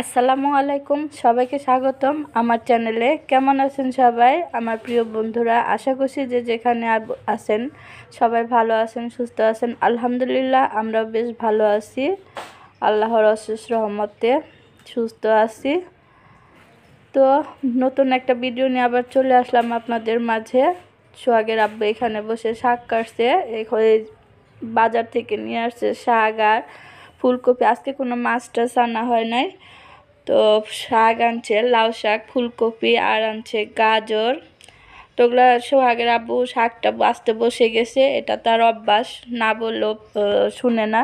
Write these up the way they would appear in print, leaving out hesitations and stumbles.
আসসালামু আলাইকুম, সবাইকে স্বাগতম আমার চ্যানেলে। কেমন আছেন সবাই আমার প্রিয় বন্ধুরা? আশা করছি যে যেখানে আছেন সবাই ভালো আছেন, সুস্থ আছেন। আলহামদুলিল্লাহ, আমরাও বেশ ভালো আছি, আল্লাহর অশেষ রহমতে সুস্থ আছি। তো নতুন একটা ভিডিও নিয়ে আবার চলে আসলাম আপনাদের মাঝে। সোহাগের আব্বু এখানে বসে শাক কাটছে, বাজার থেকে নিয়ে আসছে শাক আর ফুলকপি। আজকে কোনো মাছ টাছ আনা হয় নাই, তো শাক আনছে, লাউ শাক, ফুলকপি আর আনছে গাজর। তো ওগুলো সোহাগের আব্বু শাকটা বাছতে বসে গেছে। এটা তার অভ্যাস, না বললেও শুনে না,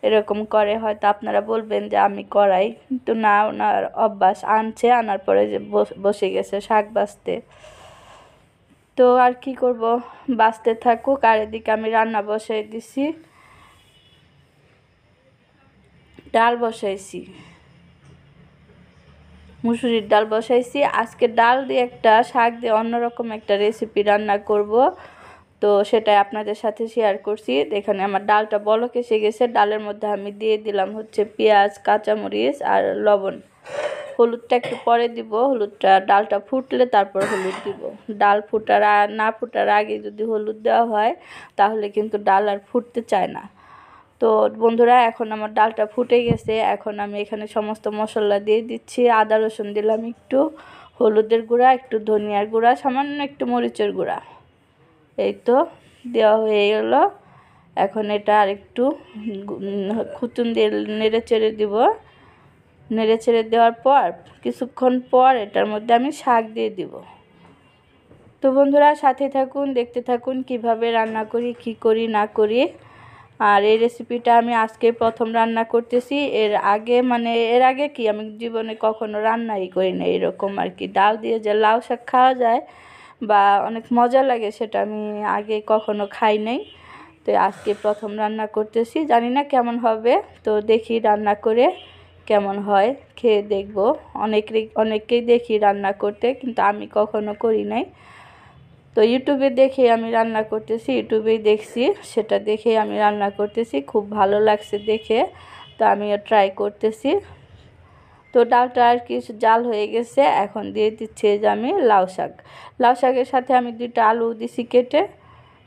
এরকম করে। হয়তো আপনারা বলবেন যে আমি করাই, কিন্তু না, ওনার অভ্যাস। আনছে, আনার পরে যে বসে গেছে শাক বাছতে। তো আর কি করব, বাছতে থাকুক। আর এদিকে আমি রান্না বসাই দিছি, ডাল বসাইছি, মুসুরির ডাল বসাইছি। আজকে ডাল দিয়ে একটা, শাক দিয়ে অন্যরকম একটা রেসিপি রান্না করব, তো সেটাই আপনাদের সাথে শেয়ার করছি। এখানে আমার ডালটা বলক এসে গেছে। ডালের মধ্যে আমি দিয়ে দিলাম হচ্ছে পেঁয়াজ, কাঁচামরিচ আর লবণ। হলুদটা একটু পরে দিব, হলুদটা ডালটা ফুটলে তারপর হলুদ দিব। ডাল না ফুটার আগে যদি হলুদ দেওয়া হয় তাহলে কিন্তু ডাল আর ফুটতে চায় না। তো বন্ধুরা, এখন আমার ডালটা ফুটে গেছে। এখন আমি এখানে সমস্ত মশলা দিয়ে দিচ্ছি। আদা রসুন দিলাম একটু, হলুদের গুঁড়া, একটু ধনিয়ার গুঁড়া, সামান্য একটু মরিচের গুঁড়া। এই তো দেওয়া হয়ে গেল। এখন এটা আর একটু খুতুন দিয়ে নেড়ে চেড়ে দিব। নেড়ে চেড়ে দেওয়ার পর কিছুক্ষণ পর এটার মধ্যে আমি শাক দিয়ে দিব। তো বন্ধুরা, সাথে থাকুন, দেখতে থাকুন কিভাবে রান্না করি, কি করি না করি। আর এই রেসিপিটা আমি আজকে প্রথম রান্না করতেছি। এর আগে কি আমি জীবনে কখনো রান্নাই করি না এরকম আর কি। ডাল দিয়ে যে লাউ শাক খাওয়া যায় বা অনেক মজা লাগে, সেটা আমি আগে কখনো খাই নাই। তো আজকে প্রথম রান্না করতেছি, জানি না কেমন হবে। তো দেখি রান্না করে কেমন হয়, খেয়ে দেখব। অনেককেই দেখি রান্না করতে, কিন্তু আমি কখনো করি নাই। তো ইউটিউবে দেখে আমি রান্না করতেছি, ইউটিউবেই দেখছি, সেটা দেখে আমি রান্না করতেছি। খুব ভালো লাগছে দেখে, তো আমিও ট্রাই করতেছি। তো ডালটা আর কি জাল হয়ে গেছে। এখন দিয়ে দিচ্ছি যে আমি লাউ শাক। লাউ শাকের সাথে আমি 2টা আলু দিছি কেটে।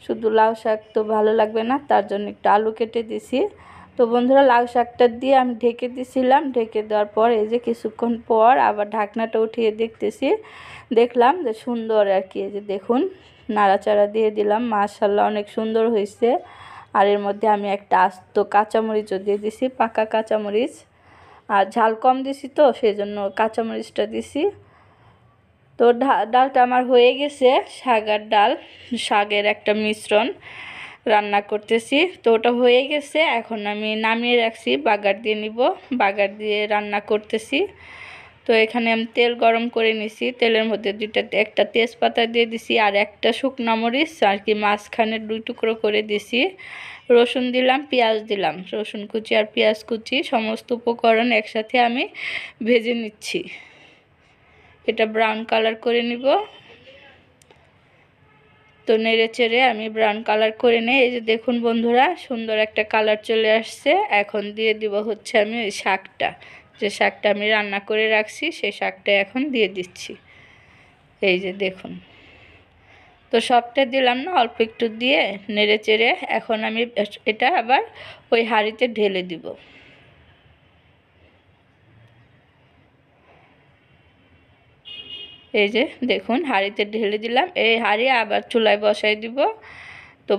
শুধু লাউ শাক তো ভালো লাগবে না, তার জন্য একটু আলু কেটে দিছি। তো বন্ধুরা, লাউ শাকটা দিয়ে আমি ঢেকে দিছিলাম। ঢেকে দেওয়ার পর এই যে কিছুক্ষণ পর আবার ঢাকনাটা উঠিয়ে দেখলাম যে সুন্দর আর কি। এই যে দেখুন, নাড়াচাড়া দিয়ে দিলাম, মাশাআল্লাহ অনেক সুন্দর হয়েছে। আর এর মধ্যে আমি একটা আস্ত কাঁচামরিচও দিয়ে দিছি, পাকা কাঁচামরিচ। আর ঝাল কম দিছি তো সেই জন্য কাঁচামরিচটা দিছি। তো ডালটা আমার হয়ে গেছে। শাকের একটা মিশ্রণ রান্না করতেছি। তো ওটা হয়ে গেছে, এখন আমি নামিয়ে রাখছি, বাগার দিয়ে নিব। বাগার দিয়ে রান্না করতেছি। তো এখানে আমি তেল গরম করে নিছি। তেলের মধ্যে একটা তেজপাতা দিয়ে দিছি, আর একটা শুকনা মরিচ আর কি মাঝখানে 2 টুকরো করে দিছি। রসুন দিলাম, পেঁয়াজ দিলাম, রসুন কুচি আর পেঁয়াজ কুচি সমস্ত উপকরণ একসাথে আমি ভেজে নিচ্ছি। এটা ব্রাউন কালার করে নিব। তো নেড়ে চেড়ে আমি ব্রাউন কালার করে নিই। এই যে দেখুন বন্ধুরা, সুন্দর একটা কালার চলে আসছে। এখন দিয়ে দিব হচ্ছে আমি ওই শাকটা, যে শাকটা আমি রান্না করে রাখছি, সেই শাকটা এখন দিয়ে দিচ্ছি। এই যে দেখুন, তো সবটা দিলাম না, অল্প একটু দিয়ে নেড়ে চেড়ে এখন আমি এটা আবার ওই হাঁড়িতে ঢেলে দিব। এই যে দেখুন, হাঁড়িতে ঢেলে দিলাম। এই হাঁড়ি আবার চুলায় বসাই দিব। তো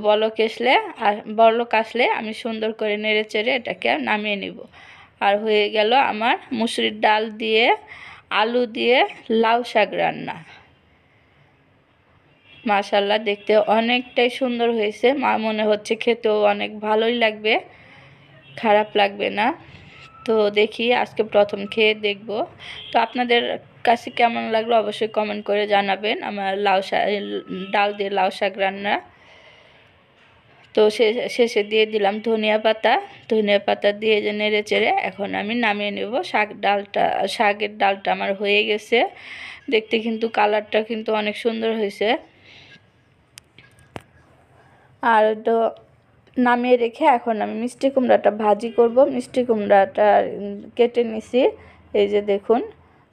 বলক আসলে আমি সুন্দর করে নেড়ে চেড়ে এটাকে নামিয়ে নিব। আর হয়ে গেল আমার মুসুরির ডাল দিয়ে আলু দিয়ে লাউ শাক রান্না। মাশাআল্লাহ, দেখতে অনেকটাই সুন্দর হয়েছে। মনে হচ্ছে খেতেও অনেক ভালোই লাগবে, খারাপ লাগবে না। তো দেখি, আজকে প্রথম খেয়ে দেখব। তো আপনাদের কাছে কেমন লাগলো অবশ্যই কমেন্ট করে জানাবেন আমার ডাল দিয়ে লাউ শাক রান্না। তো শেষে দিয়ে দিলাম ধনিয়া পাতা দিয়ে যে নেড়ে চেড়ে এখন আমি নামিয়ে নেব। শাকের ডালটা আমার হয়ে গেছে। দেখতে কিন্তু কালারটা কিন্তু অনেক সুন্দর হয়েছে। আর তো নামিয়ে রেখে এখন আমি মিষ্টি কুমড়াটা ভাজি করব। মিষ্টি কুমড়াটা কেটে নিছি, এই যে দেখুন।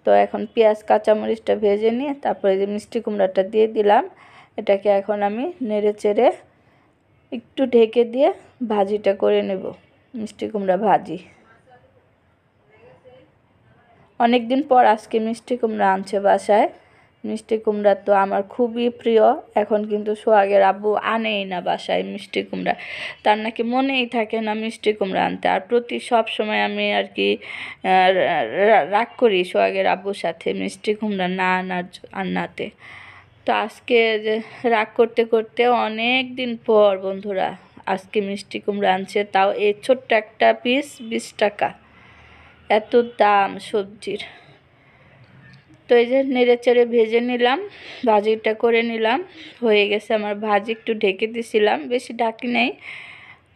তো এখন পেঁয়াজ কাঁচামরিচটা ভেজে নিয়ে তারপরে যে মিষ্টি কুমড়াটা দিয়ে দিলাম। এটাকে এখন আমি নেড়ে চেড়ে একটু ঢেকে দিয়ে ভাজিটা করে নেব, মিষ্টি কুমড়া ভাজি। অনেক দিন পর আজকে মিষ্টি কুমড়া আনছে বাসায়। মিষ্টি কুমড়া তো আমার খুবই প্রিয়। এখন কিন্তু সোহাগের আব্বু আনেই না বাসায় মিষ্টি কুমড়া, তার নাকি মনেই থাকে না মিষ্টি কুমড়া আনতে। আর সব সময় আমি আর কি রাগ করি সোহাগের আব্বুর সাথে মিষ্টি কুমড়া না আনাতে। তো আজকে যে রাগ করতে করতে অনেক দিন পর বন্ধুরা আজকে মিষ্টি কুমড়া আনছে, তাও এই ছোট্ট একটা পিস 20 টাকা, এত দাম সবজির। তো এই যে নেড়ে চেড়ে ভেজে নিলাম, ভাজিটা করে নিলাম, হয়ে গেছে আমার ভাজি। একটু ঢেকে দিছিলাম, বেশি ঢাকি নেই।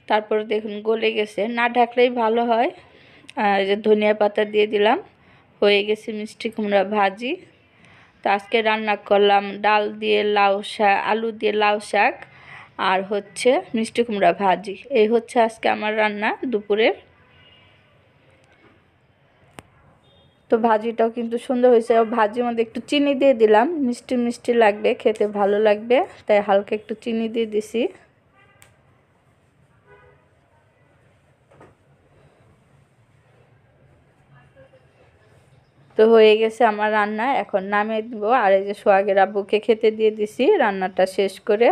তারপর দেখুন গলে গেছে, না ঢাকলেই ভালো হয়। আর এই যে ধনিয়া পাতা দিয়ে দিলাম, হয়ে গেছে মিষ্টি কুমড়া ভাজি। তো আজকে রান্না করলাম ডাল দিয়ে লাউ শাক, আলু দিয়ে লাউ শাক, আর হচ্ছে মিষ্টি কুমড়া ভাজি। এই হচ্ছে আজকে আমার রান্না দুপুরের। তো ভাজিটাও কিন্তু সুন্দর হয়েছে। ভাজির মধ্যে একটু চিনি দিয়ে দিলাম, মিষ্টি মিষ্টি লাগবে, খেতে ভালো লাগবে, তাই হালকা একটু চিনি দিয়ে দিছি। তো হয়ে গেছে আমার রান্না, এখন নামিয়ে দেবো। আর এই যে সোহাগের আব্বুকে খেতে দিয়ে দিছি রান্নাটা শেষ করে।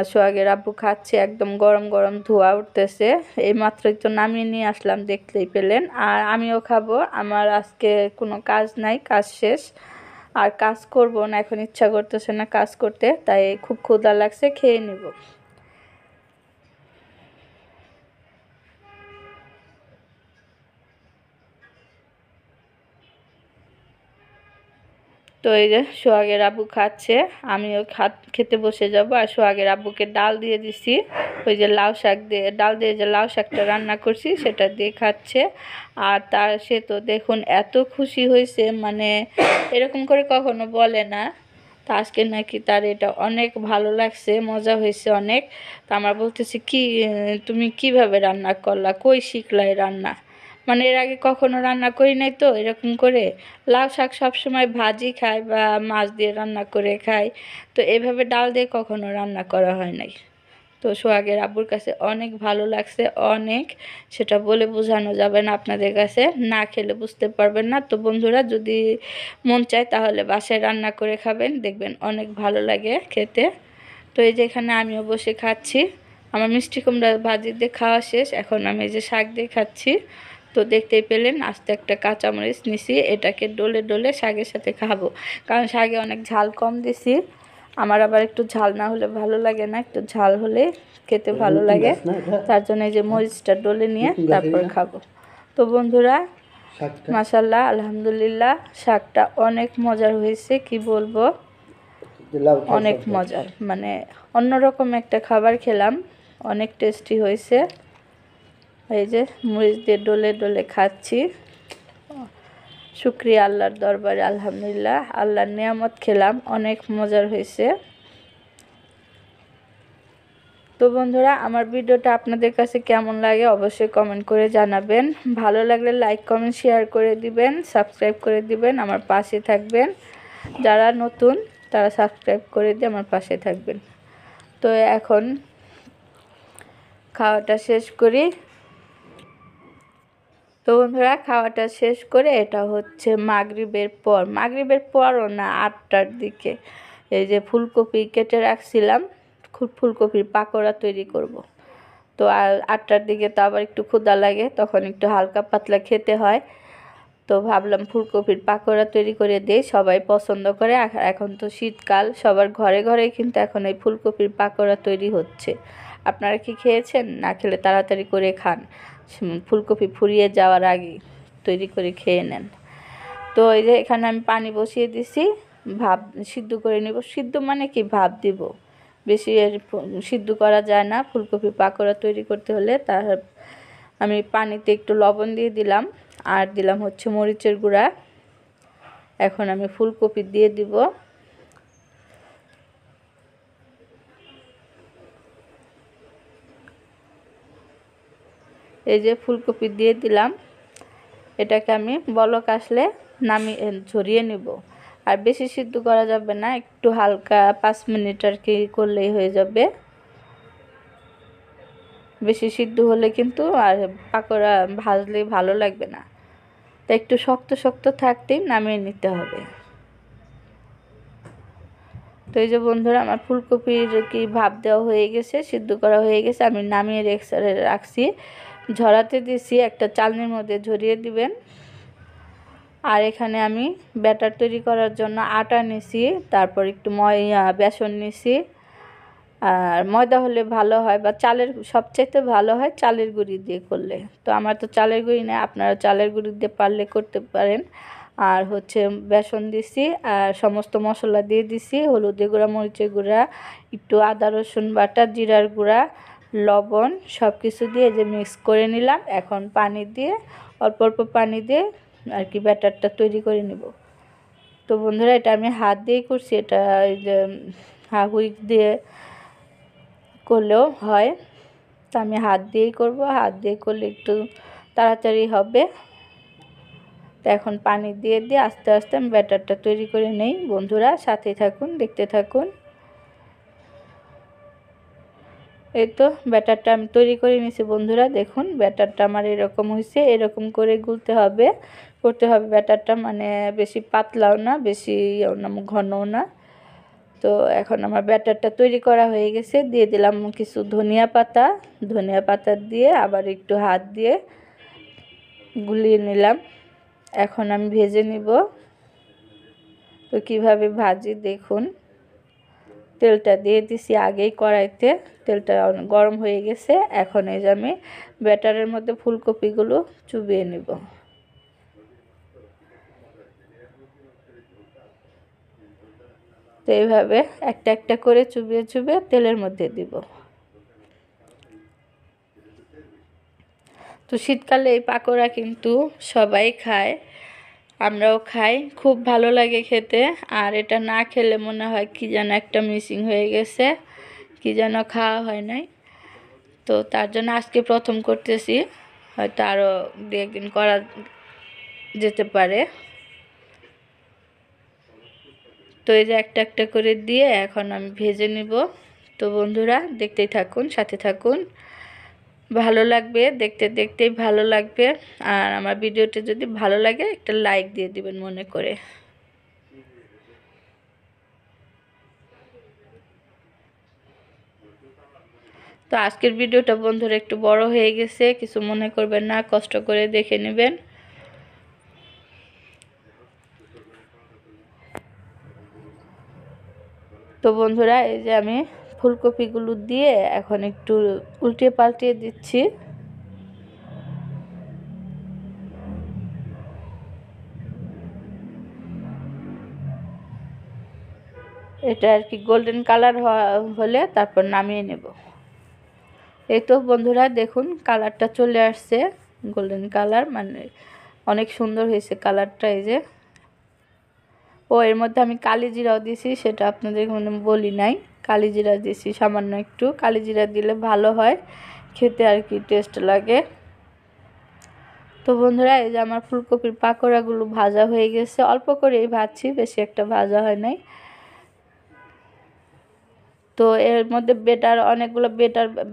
সোহাগের আব্বু খাচ্ছে, একদম গরম গরম ধোঁয়া উঠতেছে। এই মাত্রই তো নামিয়ে নিয়ে আসলাম, দেখতেই পেলেন। আর আমিও খাবো, আমার আজকে কোনো কাজ নাই, কাজ শেষ। আর কাজ করব না, এখন ইচ্ছা করতেছে না কাজ করতে, তাই খুব ক্ষুধা লাগছে, খেয়ে নেব। তো এই যে সোহাগের আব্বু খাচ্ছে, আমিও খেতে বসে যাব। আর সোহাগের আব্বুকে ডাল দিয়ে দিছি, ওই যে লাউ শাক দিয়ে, ডাল দিয়ে যে লাউ শাকটা রান্না করছি সেটা দিয়ে খাচ্ছে। আর সে তো দেখুন এত খুশি হয়েছে, মানে এরকম করে কখনো বলে না। তো আজকে নাকি তার এটা অনেক ভালো লাগছে, মজা হয়েছে অনেক। তো আমার বলতেছে কি, তুমি কিভাবে রান্না করলা, কই শিখলা এই রান্না? মানে এর আগে কখনো রান্না করি নাই তো এরকম করে। লাউ শাক সবসময় ভাজি খাই বা মাছ দিয়ে রান্না করে খাই, তো এভাবে ডাল দিয়ে কখনো রান্না করা হয় নাই। তো সোহাগের আব্বুর কাছে অনেক ভালো লাগছে, অনেক, সেটা বলে বোঝানো যাবে না আপনাদের কাছে, না খেলে বুঝতে পারবেন না। তো বন্ধুরা যদি মন চায় তাহলে বাসায় রান্না করে খাবেন, দেখবেন অনেক ভালো লাগে খেতে। তো এই যে এখানে আমিও বসে খাচ্ছি, আমার মিষ্টি কুমড়া ভাজি দিয়ে খাওয়া শেষ, এখন আমি এই যে শাক দিয়ে খাচ্ছি। তো দেখতেই পেলেন আস্তে একটা কাঁচামরিচ নিছি, এটাকে ডলে ডলে শাকের সাথে খাবো, কারণ শাকে অনেক ঝাল কম দিছি। আমার আবার একটু ঝাল না হলে ভালো লাগে না, একটু ঝাল হলে খেতে ভালো লাগে, তার জন্য এই যে মরিচটা ডলে নিয়ে তারপর খাবো। তো বন্ধুরা মাশাল্লাহ আলহামদুলিল্লাহ, শাকটা অনেক মজার হয়েছে, কি বলবো, অনেক মজার, মানে অন্যরকম একটা খাবার খেলাম, অনেক টেস্টি হয়েছে। এই যে মরিচ দিয়ে ডলে ডলে খাচ্ছি, শুকরিয়া আল্লাহর দরবারে, আলহামদুলিল্লাহ, আল্লাহর নিয়ামত খেলাম, অনেক মজার হয়েছে। তো বন্ধুরা আমার ভিডিওটা আপনাদের কাছে কেমন লাগে অবশ্যই কমেন্ট করে জানাবেন। ভালো লাগলে লাইক কমেন্ট শেয়ার করে দিবেন, সাবস্ক্রাইব করে দিবেন, আমার পাশে থাকবেন। যারা নতুন তারা সাবস্ক্রাইব করে দিয়ে আমার পাশে থাকবেন। তো এখন খাওয়াটা শেষ করি। তো বন্ধুরা খাওয়াটা শেষ করে, এটা হচ্ছে মাগরিবের পরও না, 8টার দিকে এই যে ফুলকপি কেটে রাখছিলাম, ফুলকপির পাকোড়া তৈরি করব। তো আর 8টার দিকে তো আবার একটু ক্ষুধা লাগে, তখন একটু হালকা পাতলা খেতে হয়। তো ভাবলাম ফুলকপির পাকোড়া তৈরি করে দিই, সবাই পছন্দ করে। এখন তো শীতকাল, সবার ঘরে ঘরেই কিন্তু এখন এই ফুলকপির পাকোড়া তৈরি হচ্ছে। আপনারা কি খেয়েছেন? না খেলে তাড়াতাড়ি করে খান, ফুলকপি ফুরিয়ে যাওয়ার আগেই তৈরি করে খেয়ে নেন। তো এই যে এখানে আমি পানি বসিয়ে দিছি, ভাপ সিদ্ধ করে নেব। সিদ্ধ মানে কি, ভাপ দিব, বেশি সিদ্ধ করা যায় না ফুলকপি পাকোড়া তৈরি করতে হলে। তার আমি পানিতে একটু লবণ দিয়ে দিলাম, আর দিলাম হচ্ছে মরিচের গুঁড়া। এখন আমি ফুলকপি দিয়ে দিব। এই যে ফুলকপি দিয়ে দিলাম, এটাকে আমি বলক আসলে নামিয়ে ঝরিয়ে নিব। আর বেশি সিদ্ধ করা যাবে না, একটু হালকা 5 মিনিট আর কি করলেই হয়ে যাবে। বেশি সিদ্ধ হলে কিন্তু আর পাকোড়া ভাজলে ভালো লাগবে না, তাই একটু শক্ত শক্ত থাকতেই নামিয়ে নিতে হবে। তো এই যে বন্ধুরা, আমার ফুলকপির কি ভাপ দেওয়া হয়ে গেছে, সিদ্ধ করা হয়ে গেছে, আমি নামিয়ে রাখছি। ঝরাতে দিয়েছি, একটা চালনির মধ্যে ঝরিয়ে দিবেন। আর এখানে আমি ব্যাটার তৈরি করার জন্য আটা নিছি, তারপর একটু বেসন নিছি। আর ময়দা হলে ভালো হয়, বা চালের, সবচাইতে ভালো হয় চালের গুঁড়ি দিয়ে করলে। তো আমার তো চালের গুঁড়ি নেই, আপনারা চালের গুঁড়ি দিয়ে পারলে করতে পারেন। আর হচ্ছে বেসন দিছি, আর সমস্ত মশলা দিয়ে দিছি, হলুদের গুঁড়া, মরিচের গুঁড়া, একটু আদা রসুন বাটা, জিরার গুঁড়া, লবণ, সব কিছু দিয়ে যে মিক্স করে নিলাম। এখন পানি দিয়ে, অল্প অল্প পানি দিয়ে আর কি ব্যাটারটা তৈরি করে নেব। তো বন্ধুরা, এটা আমি হাত দিয়েই করছি, এটা এই যে হুইক দিয়ে করলেও হয়, তো আমি হাত দিয়েই করব। হাত দিয়ে করলে একটু তাড়াতাড়ি হবে। তো এখন পানি দিয়ে দিয়ে আস্তে আস্তে আমি ব্যাটারটা তৈরি করে নেই। বন্ধুরা সাথেই থাকুন, দেখতে থাকুন। এই তো ব্যাটারটা আমি তৈরি করে নিয়েছি বন্ধুরা। দেখুন ব্যাটারটা আমার এরকম হয়েছে, এরকম করে করতে হবে ব্যাটারটা, মানে বেশি পাতলাও না, বেশি ঘনও না। তো এখন আমার ব্যাটারটা তৈরি করা হয়ে গেছে, দিয়ে দিলাম কিছু ধনিয়া পাতা দিয়ে আবার একটু হাত দিয়ে গুলিয়ে নিলাম। এখন আমি ভেজে নিব। তো কিভাবে ভাজি দেখুন, তেলটা দিয়ে দিছি আগেই কড়াইতে, তেলটা গরম হয়ে গেছে। এখন এই যে আমি ব্যাটারের মধ্যে ফুলকপিগুলো চুবিয়ে নিব। তো এইভাবে একটা একটা করে চুবিয়ে চুবিয়ে তেলের মধ্যে দিব। তো শীতকালে এই পাকোড়া কিন্তু সবাই খায়, আমরাও খাই, খুব ভালো লাগে খেতে। আর এটা না খেলে মনে হয় কি যেন একটা মিসিং হয়ে গেছে, কি যেন খাওয়া হয় নাই। তো তার জন্য আজকে প্রথম করতেছি, হয়তো আরও দু একদিন করা যেতে পারে। তো এই যে একটা একটা করে দিয়ে এখন আমি ভেজে নিব। তো বন্ধুরা দেখতেই থাকুন, সাথে থাকুন, ভালো লাগবে, দেখতে দেখতেই ভালো লাগবে। আর আমার ভিডিওটি যদি ভালো লাগে একটা লাইক দিয়ে দিবেন মনে করে। তো আজকের ভিডিওটা বন্ধুরা একটু বড় হয়ে গেছে, কিছু মনে করবেন না, কষ্ট করে দেখে নেবেন। তো বন্ধুরা এই যে আমি ফুলকপিগুলো দিয়ে এখন একটু উল্টে পাল্টে দিচ্ছি। এটা আর কি গোল্ডেন কালার হলে তারপর নামিয়ে নেব। এই তো বন্ধুরা দেখুন কালারটা চলে আসছে, গোল্ডেন কালার, মানে অনেক সুন্দর হয়েছে কালারটা। এই যে এর মধ্যে আমি কালি জিরাও দিয়েছি, সেটা আপনাদের মানে বলি নাই। কালি জিরা দিয়েছি সামান্য একটু, কালি জিরা দিলে ভালো হয় খেতে আর কি, টেস্ট লাগে। তো বন্ধুরা এই যে আমার ফুলকপির পাকোড়াগুলো ভাজা হয়ে গেছে, অল্প করেই ভাজছি, বেশি একটা ভাজা হয় নাই। তো এর মধ্যে অনেকগুলো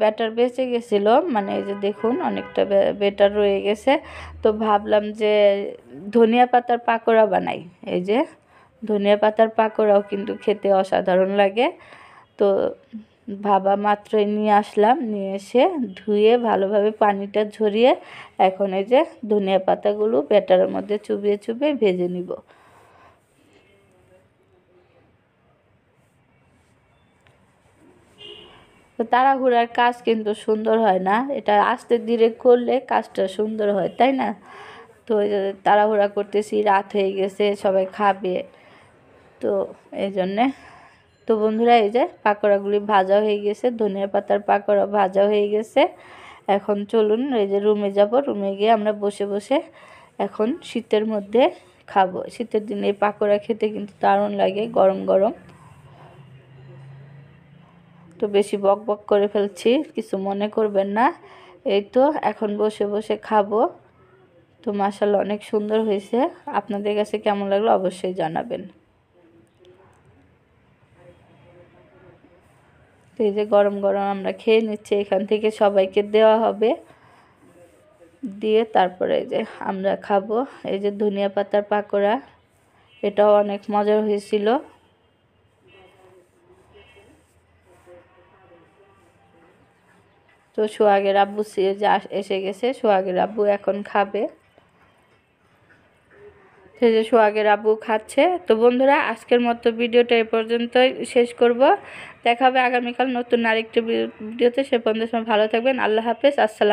ব্যাটার বেঁচে গেছিলো, মানে এই যে দেখুন অনেকটা ব্যাটার রয়ে গেছে। তো ভাবলাম যে ধনিয়া পাতার পাকোড়া বানাই। এই যে ধনিয়া পাতার পাকোড়াও কিন্তু খেতে অসাধারণ লাগে। তো ভাবা মাত্রই নিয়ে আসলাম, নিয়ে এসে ধুয়ে ভালোভাবে পানিটা ঝরিয়ে এখন এই যে ধনিয়া পাতাগুলো ব্যাটারের মধ্যে চুবিয়ে চুবিয়ে ভেজে নিব। তো তাড়াহুড়ার কাজ কিন্তু সুন্দর হয় না, এটা আস্তে ধীরে করলে কাজটা সুন্দর হয়, তাই না? তো এই যে তাড়াহুড়া করতেছি, রাত হয়ে গেছে, সবাই খাবে, তো এই জন্যে। তো বন্ধুরা এই যে পাকোড়াগুলি ভাজা হয়ে গেছে, ধনিয়া পাতার পাকোড়া ভাজা হয়ে গেছে। এখন চলুন এই যে রুমে যাব, রুমে গিয়ে আমরা বসে বসে এখন শীতের মধ্যে খাবো। শীতের দিনে এই পাকোড়া খেতে কিন্তু দারুণ লাগে, গরম গরম। তো বেশি বক বক করে ফেলছি, কিছু মনে করবেন না। এই তো এখন বসে বসে খাবো। তো মাশাআল্লাহ অনেক সুন্দর হয়েছে। আপনাদের কাছে কেমন লাগলো অবশ্যই জানাবেন। তো এই যে গরম গরম আমরা খেয়ে নিচ্ছি, এখান থেকে সবাইকে দেওয়া হবে, দিয়ে তারপরে এই যে আমরা খাবো। এই যে ধনিয়া পাতার পাকোড়া, এটাও অনেক মজার হয়েছিল। তো সোহাগের আব্বু এসে গেছে, সোহাগের আব্বু এখন খাবে। সে যে সোহাগের আব্বু খাচ্ছে। তো বন্ধুরা, আজকের মতো ভিডিওটা এই পর্যন্তই শেষ করব। দেখা হবে আগামীকাল নতুন আরেকটি ভিডিওতে। সে পর্যন্ত ভালো থাকবেন। আল্লাহ হাফেজ। আসসালাম।